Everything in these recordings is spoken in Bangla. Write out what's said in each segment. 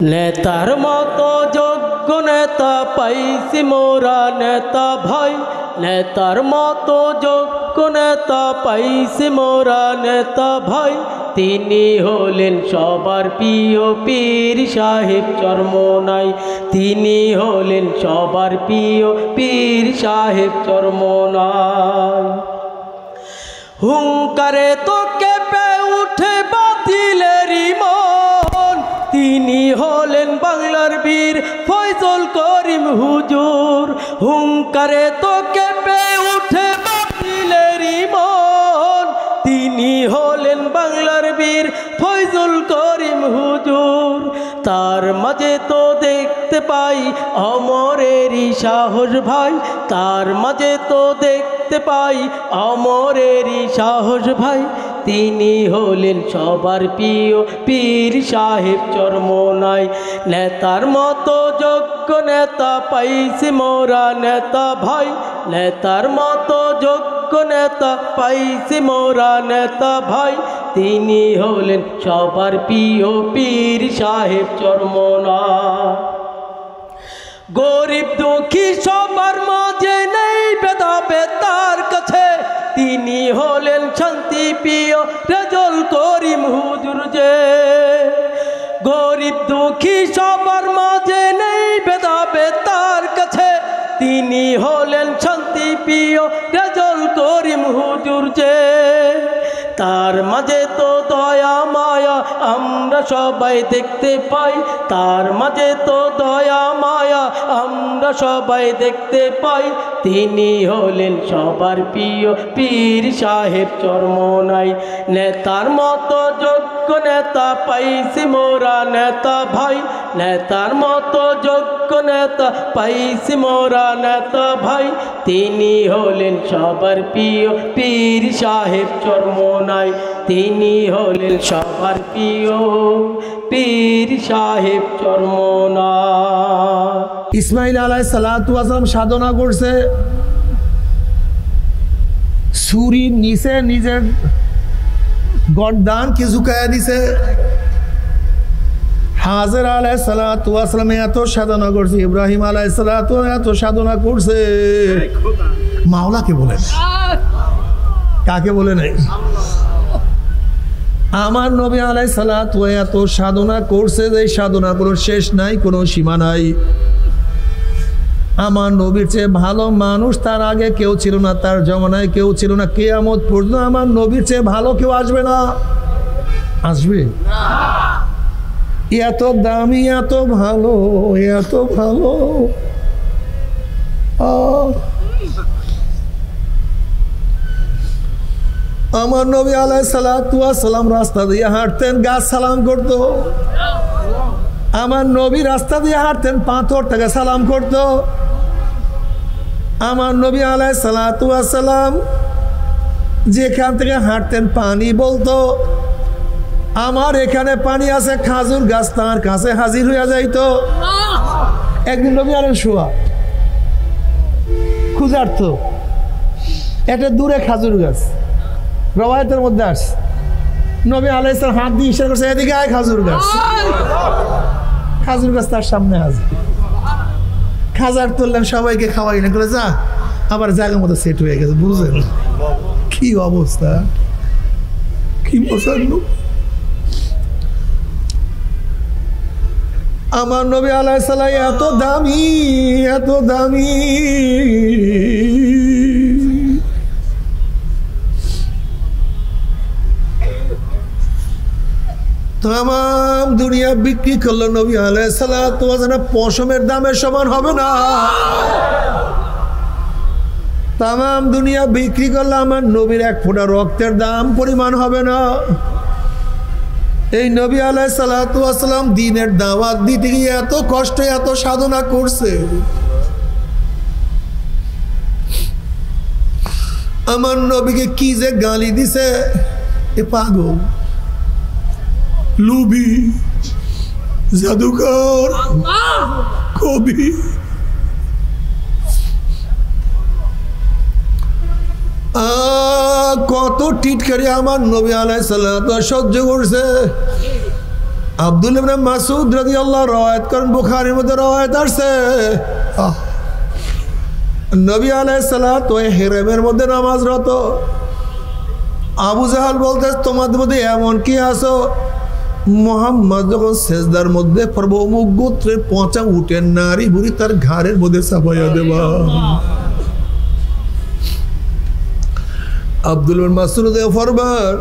নেতার মতো যোগ্য নেতা পাইছি মোরা নেতা ভাই, নেতার মতো যোগ্য নেতা পাইছি মোরা নেতা ভাই। তিনি হলেন সবার প্রিয় পীর সাহেব চরমোনাই, তিনি হলেন সবার প্রিয় পীর সাহেব চরমোনাই। হুঙ্কারে তো কেঁপে উঠে বাতিলেরই মন, তিনি হলেন বাংলার বীর ফয়জুল করিম হুজুর। হুঙ্কারে তো কেঁপে উঠে বাতিলেরই মন, তিনি হলেন বাংলার বীর ফয়জুল করিম হুজুর। তার মাঝে তো দেখতে পাই অমরেরই সাহস ভাই, তার মাঝে তো দেখতে পাই অমরেরই সাহস ভাই। তিনি হলেন সবার প্রিয় পীর সাহেব চরমোনাই। নেতার মতো যোগ্য নেতা পাইছি মোরা নেতা ভাই, নেতার মতো যোগ্য নেতা পাইছি মোরা নেতা ভাই। তিনি হলেন সবার প্রিয় পীর সাহেব চরমোনাই। গরিব দুঃখী সবার মাঝে নেই ভেদাভেদ তার কাছে, তিনি হলেন শান্তি প্রিয় ফয়জুল করিম হুজুর যে। গরিব দুঃখী সবার মাঝে নেই ভেদাভেদ তার কাছে, তিনি হলেন শান্তি প্রিয় ফয়জুল করিম হুজুর যে। তার মাঝে তো দয়া মায়া আমরা সবাই দেখতে পাই, তার মাঝে তো দয়া মায়া আমরা সবাই দেখতে পাই। তিনি হলেন সবার প্রিয় পীর সাহেব চরমোনাই। নেতার মতো যোগ্য নেতা পাইছি মোরা নেতা ভাই, নেতার মতো যোগ্য নেতা পাইছি মোরা নেতা ভাই। তিনি হলেন সবার প্রিয় পীর সাহেব চরমোনাই, তিনি হলেন সবার প্রিয় পীর সাহেব চরমোনাই। ইসমাইল আলাইহিস সালাতু ওয়াস সালাম সাধনা করছে, ছুরির নিচে নিজের গর্দান কে ঝুঁকায়া দিছে। হাজের আলাইহিস সালাতু ওয়াস সালাম এত সাধনা করছে, ইব্রাহিম আলাইহিস সালাতু এত সাধনা করছে। মাওলাকে বলেন, কাকে বলে নাই? আমার নবী আলাইহিস সালাতু এত সাধনা করছে যে সাধনা কোনো শেষ নাই, কোনো সীমা নাই। আমার নবীর চেয়ে ভালো মানুষ তার আগে কেউ ছিল না, তার জমানায় কেউ ছিল না, কিয়ামত পর্যন্ত আমার নবীর চেয়ে ভালো কেউ আসবে না। আসবে? এত দামি, এত ভালো, এত ভালো। আমার নবী আলাইহিস সালাতু ওয়াস সালাম রাস্তা দিয়ে হাঁটতেন, গাছ সালাম করত। আমার নবী রাস্তা দিয়ে হাঁটতেন, পাথর থেকে সালাম করত। আমার নবী আলাইহিস সালাতু ওয়াস সালাম যেখান থেকে হাঁটতেন পানি বলতো আমার এখানে পানি আছে, খাজুর গাছ তার কাছে হাজির হইয়া যাইতো। একদিন নবী আলেন শোয়া ক্ষুধার্ত, একটা দূরে খাজুর গাছ, রওয়ায়াতের মধ্যে আসছে নবী আলাইহিস সালাম হাত দিয়ে ইশারা করছে, এদিকে আয় খাজুর গাছ। খাজুর গাছ তার সামনে হাজির। খাজার তুললেন, সবাইকে খাওয়াইলেন, করে যা আবার জায়গার মতো সেট হয়ে গেছে। বুঝলেন কি অবস্থা, কি পছন্দ। আমার নবী আলাইহিস সালাম এত দামি, এত দামি। তাম দুনিয়া বিক্রি করলো নবী আলাইহিস সালাতু ওয়াস সালাম, পশমের দামের সমান হবে না। তাম দুনিয়া বিক্রি করলে আমার নবীর এক ফোঁটা রক্তের দাম পরিমাণ হবে না। এই নবী আলাইহিস সালাতু ওয়াস সালাম দ্বীনের দাওয়াত দিতে গিয়ে এত কষ্ট, এত সাধনা করছে। আমার নবীকে কি যে গালি দিছে, এ পাগল, লুবি, জাদুকর, কবি। কত টিটকারি আমার নবী আলাইহিস সালাতু ওয়াস সহ্য করছে। আব্দুল্লাহ ইবনে মাসউদ রাদিয়াল্লাহু রাওয়ায়াত করেন, বুখারীর মধ্যে রাওয়ায়াত আছে, নবী আলাইহিস সালাতু ওয়া হিরামের মধ্যে নামাজরত। আবু জাহাল বলতে, তোমাদের মধ্যে এমন কি আছো মুহাম্মদ যখন সেজদার মধ্যে পড়বো অমুক গোত্রের পচা উটের নারী বুড়ি তার ঘাড়ের মধ্যে চাপাইয়া দেবা। আব্দুল্লাহ ইবনে মাসউদ ফরমান,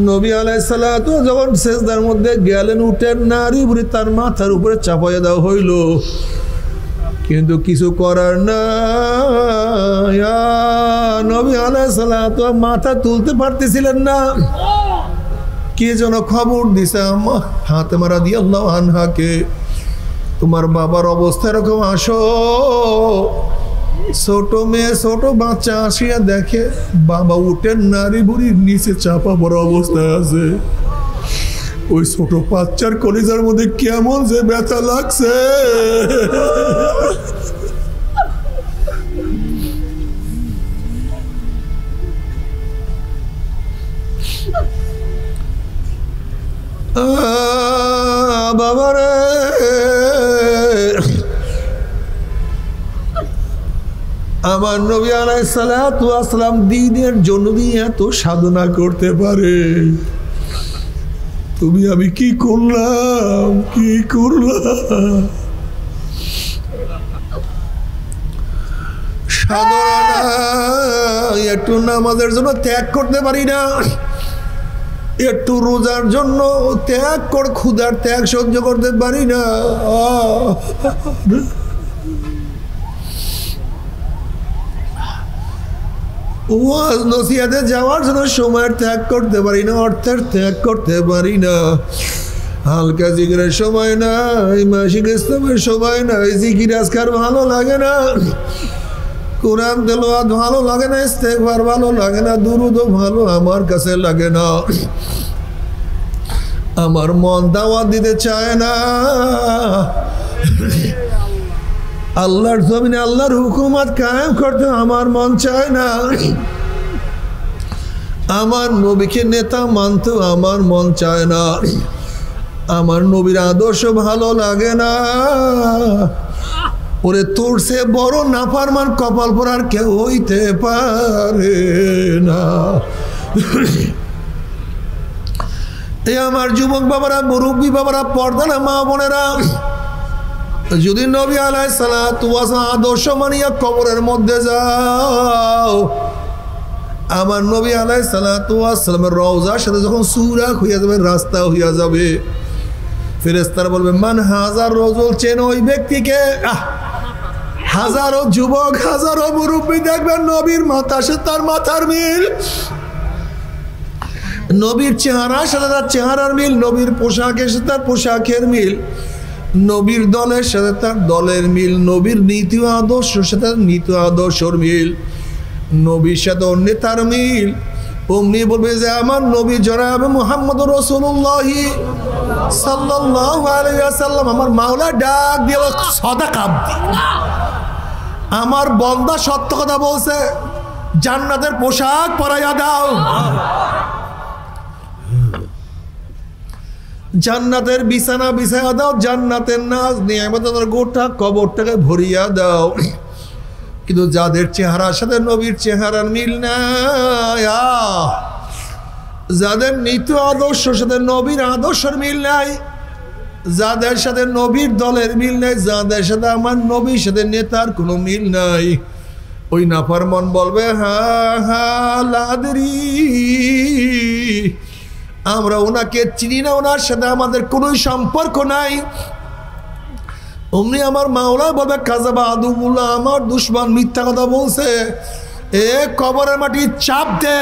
নবী আলাইহিস সালাতু যখন সেজদার মধ্যে গেলেন উটের নারী বুড়ি তার মাথার উপরে চাপাইয়া দেওয়া হইল, কিন্তু কিছু করার না, নবী আলাইহিস সালাতু মাথা তুলতে পারতেছিলেন না। কে যেন খবর দিছে ফাতেমা রাদিয়াল্লাহু আনহাকে, তোমার বাবার অবস্থা এরকম, আসো। ছোট মেয়ে ছোট বাচ্চা আসিয়া দেখে বাবা উটের নারী বুড়ির নিচে চাপা পড়া অবস্থায় আছে। ওই ছোট বাচ্চার কলিজার মধ্যে কেমন যে ব্যথা লাগছে। বাবারে, আমার নবী আলাইহিস সালাতু ওয়াস সালাম দ্বীনের জন্য এত সাধনা করতে পারে, তুমি আমি কি করলাম, কি করলাম। সাধনা একটু নামাজের জন্য ত্যাগ করতে পারি না, একটু রোজার জন্য ত্যাগ কর, ক্ষুধার ত্যাগ সহ্য করতে পারি না, ওয়াজ নসিহতে যাওয়ার জন্য সময়ের ত্যাগ করতে পারি না, অর্থের ত্যাগ করতে পারি না, হালকা জিকিরের সময় নাই, মাসিক ইসলামের সময় নাই, জিকির আজকার ভালো লাগে না, কোরআন তেলাওয়াত ভালো লাগে না, ইস্তেগফার ভালো লাগে না, দুরূদও ভালো আমার কাছে লাগে না, আমার মন দাওয়াত দিতে চায় না, আল্লাহর জমিনে আল্লাহর হুকুমত কায়েম করতে আমার মন চায় না, আমার নবীকে নেতা মানতে আমার মন চায় না, আমার নবীর আদর্শ ভালো লাগে না। ওরে তোর সে বড় নাফরমান কপাল পরার কেউ হইতে পারে না। এই আমার যুবক বাবারা, মুরব্বী বাবারা, পর্দানা মা বোনেরা, যদি নবী আলাইহিস সালাতু ওয়াস সালাম আদর্শ মানিয়া কবরের মধ্যে যাও, আমার নবী আলাইহিস সালাতু ওয়াস সালামের রওজার সাথে যখন সুরাক হইয়া যাবে, রাস্তা হইয়া যাবে, ফেরেশতারা বলবে মান হাজার রজুল, চেন ওই ব্যক্তিকে। হাজারো যুবক, হাজারো মুরব্বী দেখবেন নবীর মাথা সে তার মাথার মিল, নবীর চেহারার সাথে তার চেহারার মিল, নবীর পোশাকের সাথে তার পোশাকের মিল, নবীর দলের সাথে তার দলের মিল, নবীর নীতি আদর্শের সাথে নীতি আদর্শের মিল, নবীর সাথে নেতার মিল। অমনি বলবে যে আমার নবী জনাব মুহাম্মদুর রাসূলুল্লাহ সাল্লাল্লাহু আলাইহি ওয়াসাল্লাম, আমার মাওলা ডাক দিয়ে সাদাকা দি, আমার বান্দা সত্য কথা বলছে, জান্নাতের পোশাক পরাইয়া দাও, জান্নাতের বিছানা বিছাইয়া দাও, জান্নাতের নাজ নিয়ামতের গোটা কবরটাকে ভরিয়া দাও। কিন্তু যাদের চেহারার সাথে নবীর চেহারার মিল নাই, যাদের নীতি আদর্শের সাথে নবীর আদর্শের মিল নাই, যাদের সাথে নবীর দলের মিল নাই, যাদের সাথে আমার নবীর সাথে নেতার কোনো মিল নাই, ওই নাফরমান বলবে হা হা লাদরি, আমরা ওনাকে চিনি না, ওনার সাথে আমাদের কোনো সম্পর্ক নাই। অমনি আমার মাওলা বলবে কাযাবা আদুবুল্লাহ, আমার দুশমন মিথ্যা কথা বলছে, এ কবরের মাটি চাপ দে।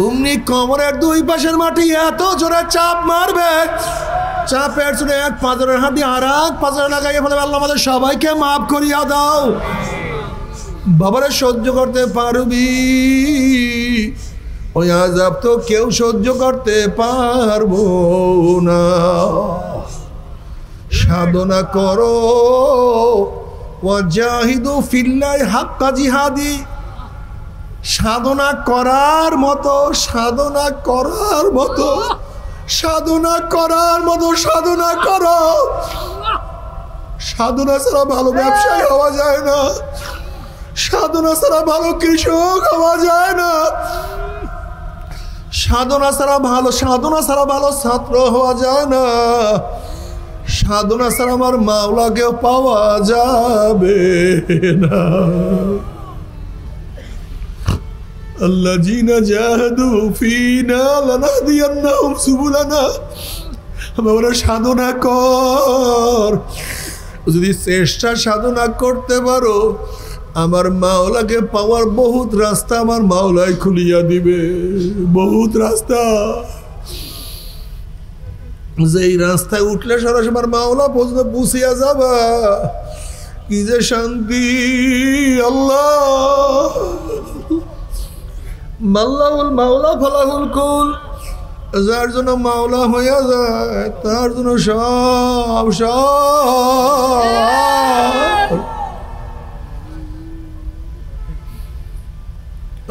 অমনি কবরের দুই পাশের মাটি এত জোরে চাপ মারবে, চাপের জন্য এক পাঁজরের হাত দিয়ে আর এক পাঁজরে লাগাইয়া ফেলে, আল্লাহ আমাদের সবাইকে মাফ করিয়া দাও। বাবারে সহ্য করতে পারবি? ওই আযাব তো কেউ সহ্য করতে পারবো না। সাধনা করো, ওয়াজাহিদু ফিল্লাহি হাক্কা জিহাদি, সাধনা করার মতো সাধনা করার মতো সাধনা করো। সাধনা ছাড়া ভালো ব্যবসায়ী হওয়া যায় না, সাধনা ছাড়া ভালো কৃষক হওয়া যায় না, সাধনা ছাড়া ভালো ছাত্র হওয়া যায় না, সাধনা ছাড়া আমার মাওলাকেও পাওয়া যাবে না। আল্লাযীনা জাহাদু ফীনা লানাহদিয়ান্নাহুম সুবুলানা। আমরা সাধনা কর, যদি চেষ্টা সাধনা করতে পারো আমার মাওলাকে পাওয়ার বহুত রাস্তা আমার মাওলাই খুলিয়া দিবে, বহুত রাস্তা। যেই রাস্তায় উঠলে সরাসরি আমার মাওলা পর্যন্ত পৌঁছিয়া যাবা, কি যে শান্তি। আল্লাহ মাল্লাহুল মাওলা ফালাহুল কুল, যার জন্য মাওলা হইয়া যায় তার জন্য সব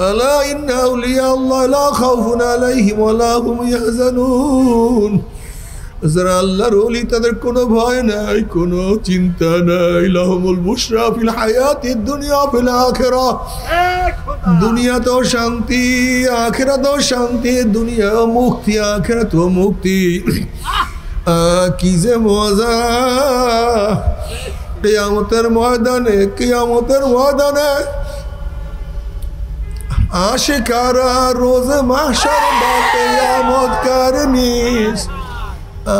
আলা ইন্না আউলিয়া আল্লাহ লা খাউফুন আলাইহিম ওয়া লা হুম ইয়াহজানুন। যারা আল্লাহর ওলি তাদের কোনো ভয় নাই, কোনো চিন্তা নাই। লাহুমুল বুশরা ফিল হায়াতিদ দুনিয়া ফিল আখিরাহ। দুনিয়াতেও শান্তি, আখিরাতেও শান্তি। দুনিয়া মুক্তি, আখিরাতেও মুক্তি। কি যে মজা কিয়ামতের ময়দানে, কিয়ামতের ময়দানে আশিকারা রোজ মাহশর বা কিয়ামত কারনিস।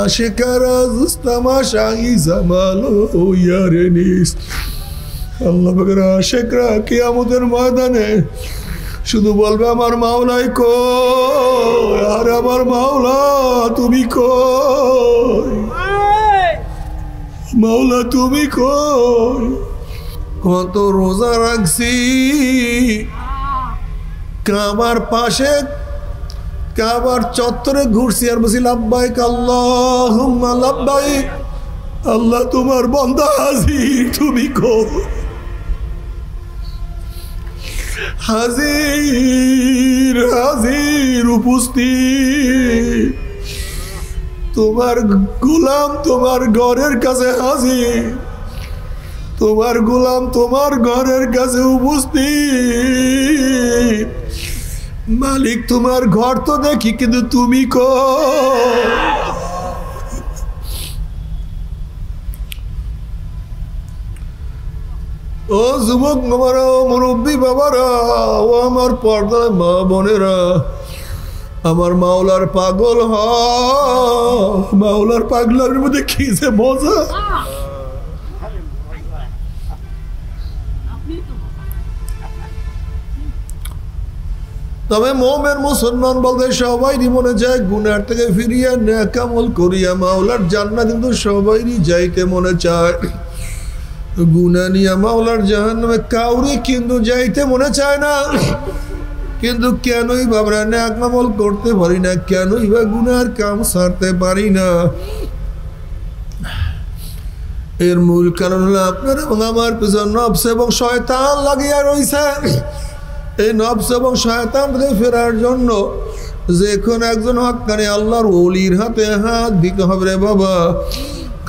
আশিকারা জুস্তামাশা ইজামালো ইয়ারেনিস। আল্লাহ পাকের আশিকরা কিয়ামতের ময়দানে শুধু বলবে আমার মাওলাই কই, আর আমার মাওলা তুমি কই, মাওলা তুমি কই। কত রোজা রাখছি, কাবার পাশে কাবার চত্বরে ঘুরছি আর বলছি লাব্বাইক আল্লাহুম্মা লাব্বাইক। আল্লাহ তোমার বান্দা হাজির, তুমি কই। হাজির হাজির উপস্থিত, তোমার গোলাম তোমার ঘরের কাছে হাজির, তোমার গোলাম তোমার ঘরের কাছে উপস্থিত। মালিক তোমার ঘর তো দেখি, কিন্তু তুমি কই। ও যুবক বাবারা, ও মুরব্বী বাবারা, ও আমার পর্দায় মা বোনেরা, আমার মাওলার পাগল হ। মাওলার পাগলার মধ্যে কি যে মজা। তবে মোমেন মুসলমান বলতে সবাইরই মনে যায় গুনার থেকে ফিরিয়া নেক আমল করিয়া মাওলার জান্নাত, কিন্তু সবাইরই যাইতে মনে চায়। গুনাহ নিয়া মাওলার জাহান্নামে কাউরি কিন্তু যাইতে মনে চায় না। কিন্তু কেনই বা আমরা নেক আমল করতে পারি না, কেনই বা গুনার কাম ছাড়তে পারি না? এর মূল কারণ হলো আপনার এবং আমার পিছনে নফস এবং শয়তান লাগিয়া রয়েছে। এই নফস এবং শয়তান থেকে ফেরার জন্য যে কোনো একজন হক্কানি আল্লাহর ওলির হাতে হাত দিতে হবে রে বাবা।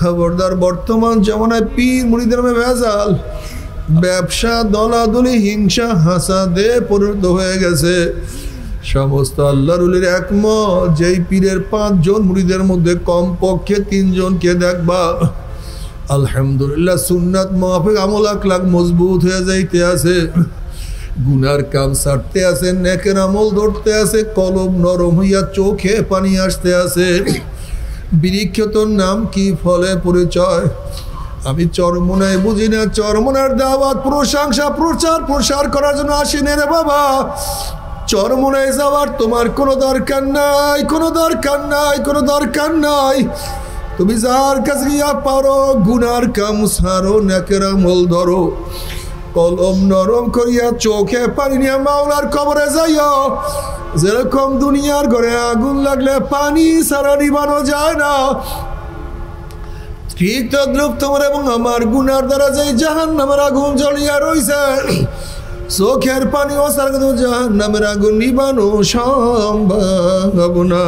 খবরদার, বর্তমান জামানায় পীর মুরিদের নামে ভেজাল, ব্যবসা, দলাদলি, হিংসা, হাসাদে পরিণত হয়ে গেছে। সমস্ত আল্লাহর ওলির একমত, যেই পীরের 5 জন মুরিদের মধ্যে কমপক্ষে 3 জনকে দেখবা আলহামদুলিল্লাহ সুন্নাত মাফিক আমল আখলাক মজবুত হয়ে যাইতে আছে, গুনার কাম ছাড়তে আছে, নেকের আমল ধরতে আছে, কলম নরম হইয়া চোখে পানি আসতে আছে। বৃক্ষ তোর নাম কি, ফলে পরিচয়? আমি চরমোনায় বুঝি না, চরমোনার দাওয়াত প্রশংসা প্রচার করার জন্য আসিনি রে বাবা। চরমোনায় যাওয়ার তোমার কোনো দরকার নাই, কোনো দরকার নাই, কোনো দরকার নাই। তুমি যার কাছে গিয়া পারো গুনার কাম ছাড়ো, নেকের আমল ধরো, কলম নরম করিয়া চোখে পানি নিয়ে মাওলার কবরে যাইও। যেরকম দুনিয়ার ঘরে আগুন লাগলে পানি ছাড়া নিবানো যায় না, ঠিক তদ্রুপ তোমার এবং আমার গুনার দ্বারা যে জাহান্নামের আগুন জ্বলিয়া রইছে, চোখের পানি ও ছাড়া কিন্তু জাহান্নামের আগুন নিবানো সম্ভব না।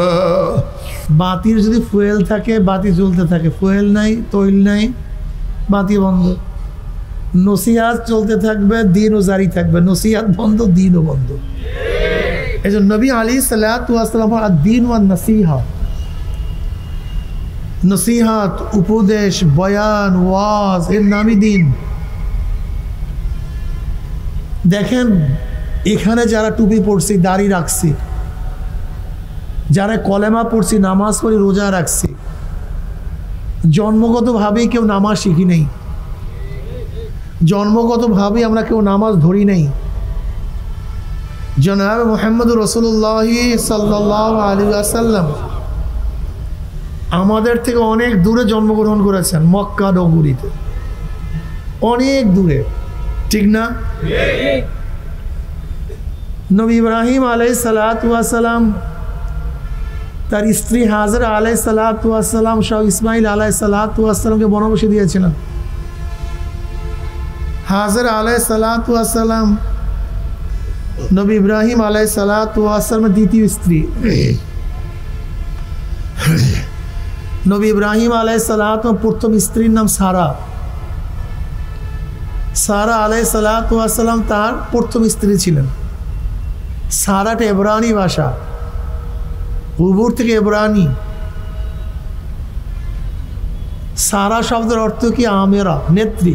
বাতির যদি ফুয়েল থাকে বাতি জ্বলতে থাকে, ফুয়েল নাই, তৈল নাই, বাতি বন্ধ। নসিহাত চলতে থাকবে, দিনও জারি থাকবে, নসিহাত বন্ধ, দিনও বন্ধ। এই জন্য নবী আলাইহিস সালাতু ওয়াস সালাম আদ-দীন ওয়ান নসিহা, নসিহাত, উপদেশ, বয়ান, ওয়াজ, এর নামই দিন। দেখেন এখানে যারা টুপি পড়ছি, দাড়ি রাখছি, যারা কলেমা পড়ছি, নামাজ পড়ি, রোজা রাখছি, জন্মগতভাবেই কেউ নামাজ শিখি নেই, জন্মগতভাবেই আমরা কেউ নামাজ ধরি নেই। জনাব মুহাম্মদুর রাসূলুল্লাহ সাল্লাল্লাহু আলাইহি ওয়াসাল্লাম আমাদের থেকে অনেক দূরে জন্মগ্রহণ করেছেন, মক্কা নগরীতে, অনেক দূরে, ঠিক না? নবী ইব্রাহিম আলাইহিস সালাতু ওয়াস সালাম তার স্ত্রী হাজরা আলাইহিস সালাতু ওয়াস সালাম সহ ইসমাইল আলাইহিস সালাতু ওয়াস সালামকে বনবাসে দিয়েছিলেন। হাজরা আলাইহিস সালাতু ওয়াস সালাম নবী ইব্রাহিম আলাইহিস সালাতু ওয়াস সালামের দ্বিতীয় স্ত্রী। নবী ইব্রাহিম আলাইহিস সালাতু প্রথম স্ত্রীর নাম সারা। সারা আলাইহিস সালাতু ওয়াস সালাম তার প্রথম স্ত্রী ছিলেন। সারাটা এব্রানি ভাষা, উবুর থেকে এব্রানি। সারা শব্দের অর্থ কি? আমেরা, নেত্রী।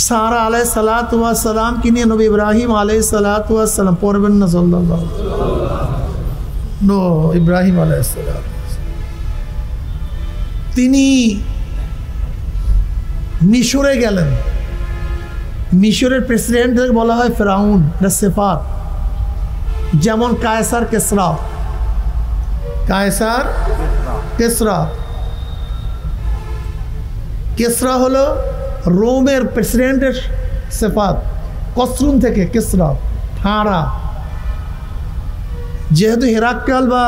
সারা আলাইহিস সালাতু ওয়াস সালাম কি নিয়ে নবী ইব্রাহিম আলাইহিস সালাতু ওয়াস সালাম পড়বেন না সাল্লাল্লাহু নো ইব্রাহিম আলাইহিস সালাম তিনি মিশরে গেলেন। মিশরের প্রেসিডেন্টদের বলা হয় ফেরাউন, সেফাত, যেমন কায়সার কেসরা। কায়সার কেসরা, কেসরা হলো রোমের প্রেসিডেন্টের সেফাত, কসরুন থেকে কেসরা, ফাঁড়া। যেহেতু হেরাক্কাল বা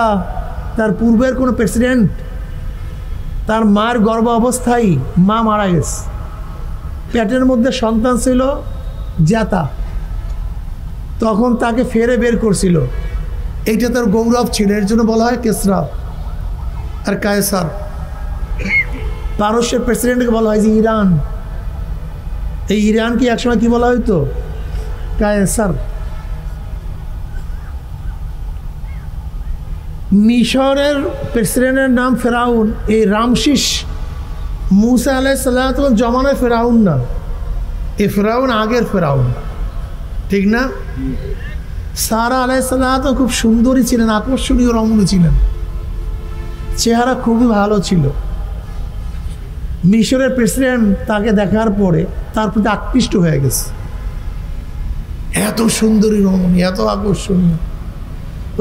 তার পূর্বের কোনো প্রেসিডেন্ট তার মার গর্ভ অবস্থায় মা মারা গেছে, পেটের মধ্যে সন্তান ছিল জ্যাতা, তখন তাকে ফেরে বের করছিল, এইটা তার গৌরব ছিল, এর জন্য বলা হয় কেসরা আর কায়সার। পারস্যের প্রেসিডেন্টকে বলা হয় যে ইরান। এই ইরানকে একসময় কি বলা হইতো? কায়সার। মিশরের প্রেসিডেন্টের নাম ফেরাউন। এই রামশিস মুসা আলাইহিস সালাতু জমানায় ফেরাউন না, এ ফেরাউন আগের ফেরাউন, ঠিক না? সারা আলাইহিস সালাতু খুব সুন্দরী ছিলেন, আকর্ষণীয় রমণী ছিলেন, চেহারা খুবই ভালো ছিল। মিশরের প্রেসিডেন্ট তাকে দেখার পরে তার প্রতি আকৃষ্ট হয়ে গেছে, এত সুন্দরী রমণী, এত আকর্ষণীয়,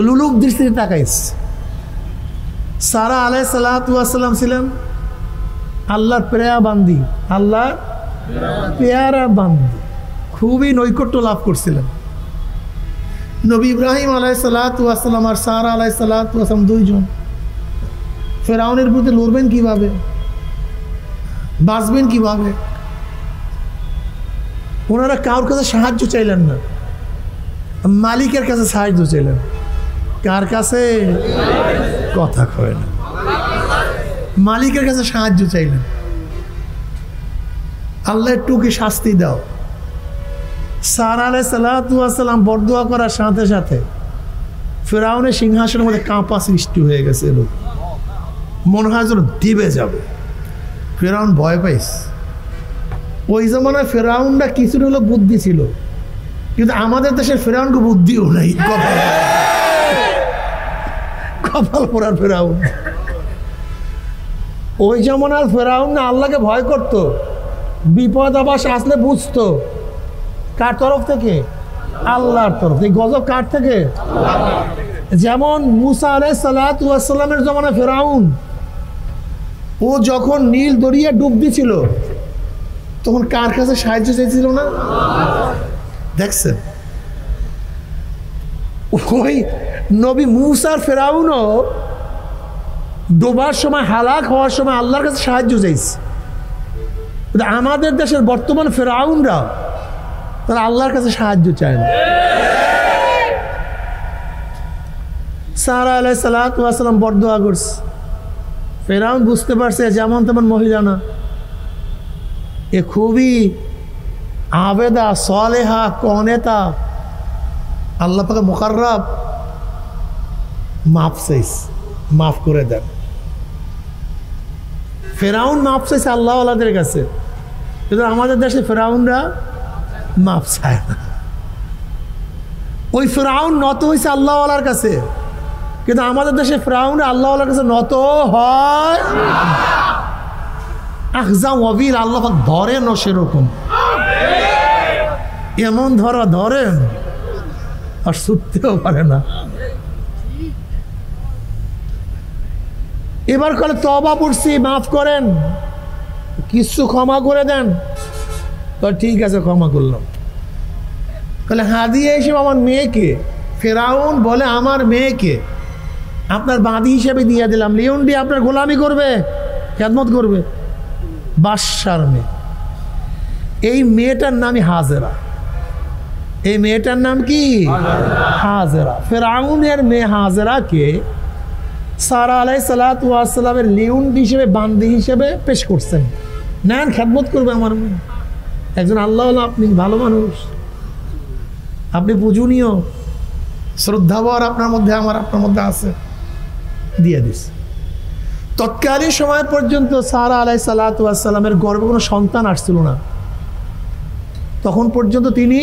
লুলুক দৃষ্টিতে তাকাইছে। সারা আলাইহিস সালাতু ওয়াস সালাম ছিলেন আল্লাহর প্রেয়া বান্দি, আল্লাহর পেয়ারা বান্দি, খুবই নৈকট্য লাভ করছিলেন। নবী ইব্রাহিম আলাইহিস সালাতু ওয়াস সালাম আর সারা আলাইহিস সালাতু ওয়াস সালাম দুইজন ফেরাউনের বিরুদ্ধে লড়বেন কিভাবে, বাঁচবেন কিভাবে? ওনারা কারোর কাছে সাহায্য চাইলেন না, মালিকের কাছে সাহায্য চাইলেন। কার কাছে? কথা কয় না, মালিকের কাছে সাহায্য চাইলেন। আল্লাহ একটু কি শাস্তি দাও। সারা আলাইহিস সালাতু ওয়াস সালাম বরদোয়া করার সাথে সাথে ফেরাউনের সিংহাসনের মধ্যে কাঁপা সৃষ্টি হয়ে গেছে, মনে হয় যেন দিবে যাবে। ফেরাউন ভয় পাইছে। ওই জমানায় ফেরাউনটা কিছুটা হলো বুদ্ধি ছিল, কিন্তু আমাদের দেশের ফেরাউনকে বুদ্ধিও নাই, কপাল পোড়ার ফেরাউন। ওই জমানার ফেরাউন না আল্লাহকে ভয় করত, বিপদ আবাস আসলে বুঝতো কার তরফ থেকে? আল্লাহর তরফ থেকে। গজব কার থেকে? যেমন মুসা আলাইহিস সালাতু ওয়াস সালামের জমানায় ফেরাউন, ও যখন নীল দরিয়া ডুব দিছিল তখন কার কাছে সাহায্য চাইছিল না? দেখছেন, ওই নবী মুসার ফেরাউনও ডোবার সময়, হালাক হওয়ার সময় আল্লাহর কাছে সাহায্য চাইছে। আমাদের দেশের বর্তমান ফেরাউনরা তারা আল্লাহর কাছে সাহায্য চায় না। সারা আলাইহিস সালাতু ওয়াস সালাম বরদোয়া করছে। ফেরাউন বুঝতে পারছে যেমন তেমন মহিলা না, এ খুবই আবেদা সালেহা কনেতা, আল্লাহ পাকের মুকাররব, মাফ চাইছে, মাফ করে দেন। ফেরাউন মাফ চাইছে আল্লাহ আল্লাহদের কাছে, কিন্তু আমাদের দেশে ফেরাউনরা মাফ চায় না। ওই ফেরাউন নত হয়েছে আল্লাহ আল্লাহর কাছে, কিন্তু আমাদের দেশে ফেরাউনরা আল্লাহ আল্লাহর কাছে নত হয়। আখজা ওয়াবিল, আল্লাহ পাক ধরেন ও সেরকম, এমন ধরা ধরেন আর ছুটতেও পারে না। এবার করে তওবা পড়ছি, মাফ করেন, কিছু ক্ষমা করে দেন। তো ঠিক আছে, ক্ষমা করলাম। তাহলে হাদিয়া হিসেবে আমার মেয়েকে, ফেরাউন বলে আমার মেয়েকে আপনার বাঁধি হিসেবে দিয়ে দিলাম, লিওন দিয়ে আপনার গোলামি করবে, খেদমত করবে। বাদশার মেয়ে, এই মেয়েটার নামই হাজেরা। এই মেয়েটার নাম কি? হাজেরা। ফেরাউনের মেয়ে হাজেরাকে সারা আলাইহিস সালাতু ওয়াস সালামের লিওন হিসেবে, বান্দি হিসেবে পেশ করছেন। নেন, খেদমত করবে আমার মেয়ে। একজন আল্লাহ, আপনি ভালো মানুষ, আপনি পূজনীয়, শ্রদ্ধাবর আপনার মধ্যে, আমার আপনার মধ্যে আছে, দিয়ে দিস। তৎকালীন সময় পর্যন্ত সারা আলাইহিস সালাতু ওয়াস সালামের গর্ভে কোনো সন্তান আসছিল না। তখন পর্যন্ত তিনি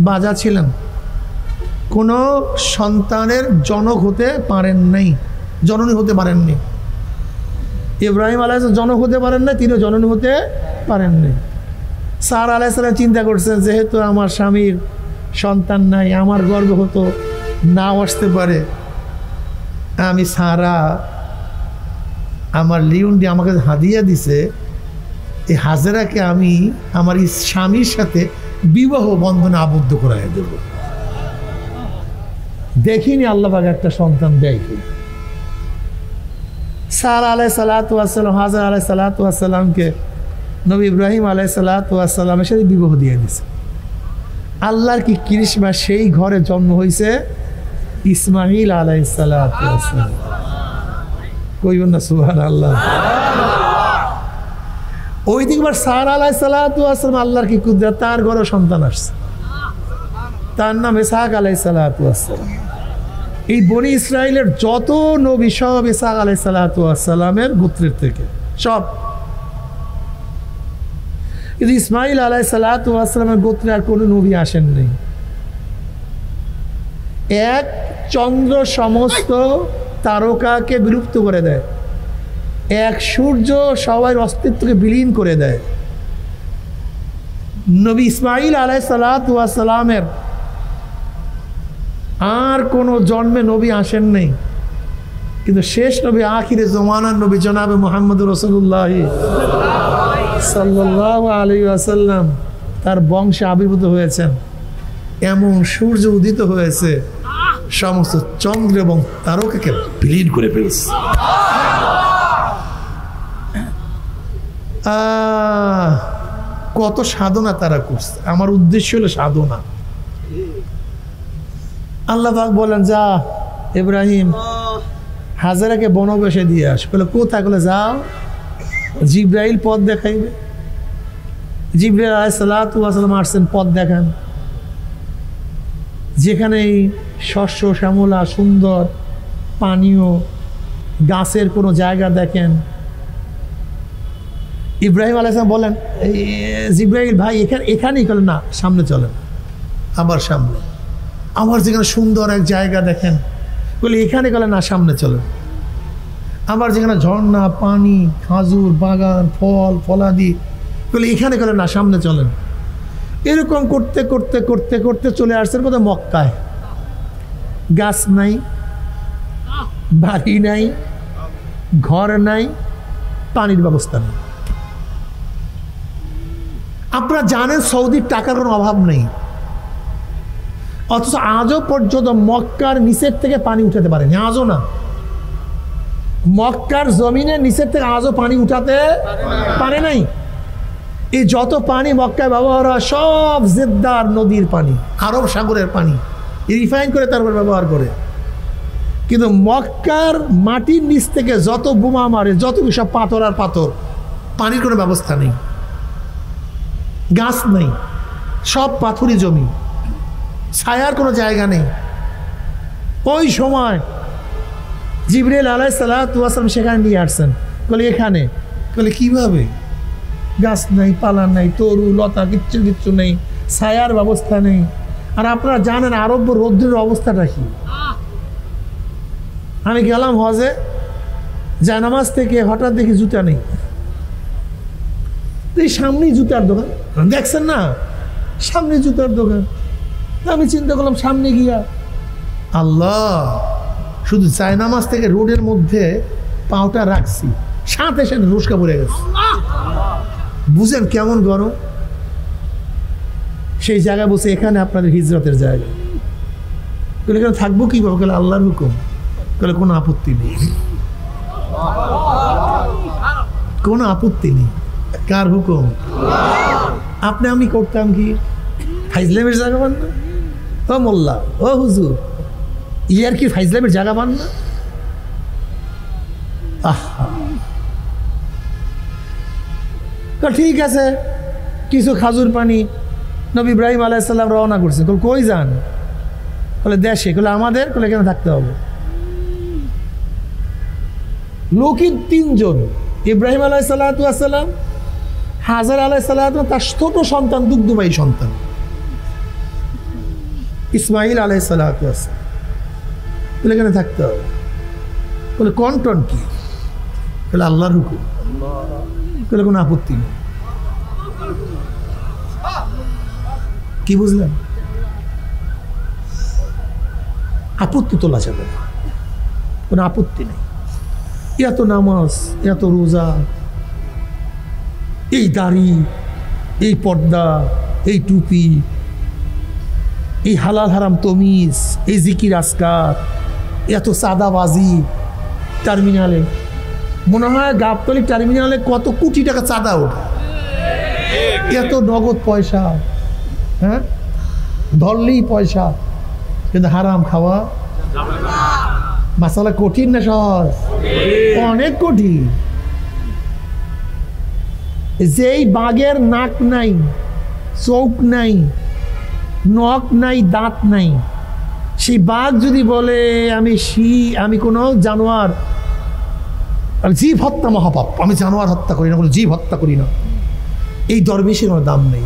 বাজা ছিলেন, কোনো সন্তানের জনক হতে পারেন নাই, জননী হতে পারেননি। ইব্রাহিম আলাইহিস সালাম জনক হতে পারেন না, তিনিও জননী হতে পারেননি। সারা আলাইহিস সালাম চিন্তা করছেন, যেহেতু আমার স্বামীর সন্তান নাই, আমার গর্ভে হতো নাও আসতে পারে, আমি সারা আমার লিওনটি আমাকে হাদিয়া দিছে, এই হাজেরাকে আমি আমার স্বামীর সাথে বিবাহ বন্ধনে আবদ্ধ করাই দেব। দেখিনি আল্লাহ পাক একটা সন্তান দেয় কি। সারা আলাইহিস সালাতু ওয়াস সালাম হাজেরা আলাইহিস সালাতু ওয়াস সালামকে নবী ইব্রাহিম আলাইহিস সালাতু ওয়াস সালামের সাথে বিবাহ দিয়ে দিয়েছে। আল্লাহর কি কৃষ্ণা, সেই ঘরে জন্ম হয়েছে ইসমাইল আলাইহিস সালাতু ওয়াস সালাম। কইবেন না সুবহানাল্লাহ। ওই দিকবার সারা আলাইহিস সালাতু ওয়াস সালাম, আল্লাহর কি কুদরত, তার ঘরে সন্তান আসছে, তার নাম ইসহাক আলাইহিস সালাতু ওয়াস সালাম। এই বনি ইসরাইলের যত নবী সব ইসহাক আলাইহিস সালাতু ওয়াস সালামের গোত্রের থেকে, সব। কিন্তু ইসমাইল আলাইহিস সালাতু ওয়াস সালামের গোত্রে আর কোনো নবী আসেন নাই। এক চন্দ্র সমস্ত তারকাকে বিলুপ্ত করে দেয়, এক সূর্য সবার অস্তিত্বকে বিলীন করে দেয়। নবী ইসমাইল আলাইহিস সালাতু ওয়াস সালামের আর কোনো জন্মে নবী আসেন নাই, কিন্তু শেষ নবী, আখিরে জমানার নবী জনাবে মুহাম্মদুর রাসূলুল্লাহ সাল্লাল্লাহু আলাইহি ওয়াসাল্লাম, তার বংশে আবির্ভূত হয়েছেন। এমন সূর্য উদিত হয়েছে, সমস্ত চন্দ্র এবং তারকাকে বিলীন করে ফেলছে। কত সাধনা তারা করছে। আমার উদ্দেশ্য হলো সাধনা। আল্লাহ পাক বলেন, যা ইব্রাহিম হাজেরাকে বনবাসে দিয়ে আস। বলে কোথায়? বলে যাও, জিব্রাইল পথ দেখাইবে। জিব্রাইল আলাইহিস সালাতু ওয়াস সালাম আসছেন, পথ দেখান। যেখানে শস্য শ্যামলা সুন্দর পানীয় গাছের কোনো জায়গা দেখেন, ইব্রাহিম আলাইহিস সালাম বলেন, জিব্রাইল ভাই এখানেই করেন না, সামনে চলেন, আবার সামনে। আবার যেখানে সুন্দর এক জায়গা দেখেন, বলে এখানে গেলে না, সামনে চলেন। আবার যেখানে ঝর্ণা, পানি, খাজুর বাগান, ফল ফলাদি, বলে এখানে গেলে না, সামনে চলেন। এরকম করতে করতে করতে করতে চলে আসছেন কোথায়? মক্কায়। গাছ নাই, বাড়ি নাই, ঘর নাই, পানির ব্যবস্থা নেই। আপনারা জানেন সৌদির টাকার কোনো অভাব নেই, অথচ আজও পর্যন্ত মক্কার নিচের থেকে পানি উঠাতে পারেনি, আজও না। মক্কার জমিনের নিচের থেকে আজও পানি উঠাতে পারে নাই। এই যত পানি মক্কায় ব্যবহার হয় সব জেদ্দার নদীর পানি, আরব সাগরের পানি, রিফাইন করে তারপর ব্যবহার করে। কিন্তু মক্কার মাটির নিচ থেকে যত বোমা মারে, যত সব পাথর আর পাথর, পানির কোনো ব্যবস্থা নেই, গাছ নেই, সব পাথুরি জমি, ছায়ার কোনো জায়গা নেই। ওই সময় জিবরিল আলাইহিস সালাতু ওয়াস সালাম সেখানে নিয়ে আসছেন। বলে এখানে, বলে কিভাবে? গাছ নাই, পালা নাই, তরু লতা কিচ্ছু নেই, ছায়ার ব্যবস্থা নেই। আর আপনারা জানেন আরব্য রৌদ্রের অবস্থাটা কি। আমি গেলাম হজে, জায়নামাজ থেকে হঠাৎ দেখি জুতা নেই। এই সামনেই জুতার দোকান, দেখছেন না, সামনে জুতার দোকান। আমি চিন্তা করলাম সামনে গিয়া, আল্লাহ, শুধু জায়নামাজ থেকে রোডের মধ্যে পাওটা রাখছি, সাথে সাথে রুস্কা পড়ে গেছে। বুঝেন কেমন গরম? সেই জায়গায় বসে এখানে আপনাদের হিজরতের জায়গা। বলে এখানে থাকবো কিভাবে? বলে আল্লাহর হুকুম। বলে কোনো আপত্তি নেই, কোনো আপত্তি নেই। কার হুকুম? আপনি আমি করতাম কি? ফাইজলামের জায়গা পান না? ও মোল্লা, ও হুজুর, ইয়ার কি ফাইজলামের জায়গা পান না? ঠিক আছে, কিছু খাজুর পানি। নবী ইব্রাহিম আলাইহিস সালাম রওনা করছে। কই যান? বলে দেশে। বলে আমাদের? বলে এখানে থাকতে হবে। লোকই তিনজন, ইব্রাহিম আলাইহিস সালাতু ওয়াস সালাম, হাজার আলাইহিস সালাতু, তার ছোট সন্তান, দুগ্ধবাহী সন্তান ইসমাইল আলাইহিস সালাতু ওয়াস সালাম। বলে এখানে থাকতে হবে। বলে কন্টন কি? বলে আল্লাহর হুকুম। বলে কোনো আপত্তি নেই। কি বুঝলেন? আপত্তি তোলা যাবে না, কোনো আপত্তি নেই। এত নামাজ, এত রোজা, এই দাড়ি, এই পর্দা, এই টুপি, এই হালাল হারাম তমিজ, এই জিকির আসকার, এত চাঁদাবাজি টার্মিনালে। মনে হয় গাবতলী টার্মিনালে কত কোটি টাকা চাঁদা ওঠে, এত নগদ পয়সা, হ্যাঁ, ধরলেই পয়সা। কিন্তু হারাম খাওয়া মাসালা কঠিন না সহজ? অনেক কঠিন। যেই বাঘের নাক নাই, চোখ নাই, নখ নাই, দাঁত নাই, সেই বাঘ যদি বলে আমি কোনো জানোয়ার, জীব হত্যা মহাপাপ, আমি জানোয়ার হত্যা করি না, কোনো জীব হত্যা করি না, এই দরবেশের কোনো দাম নেই।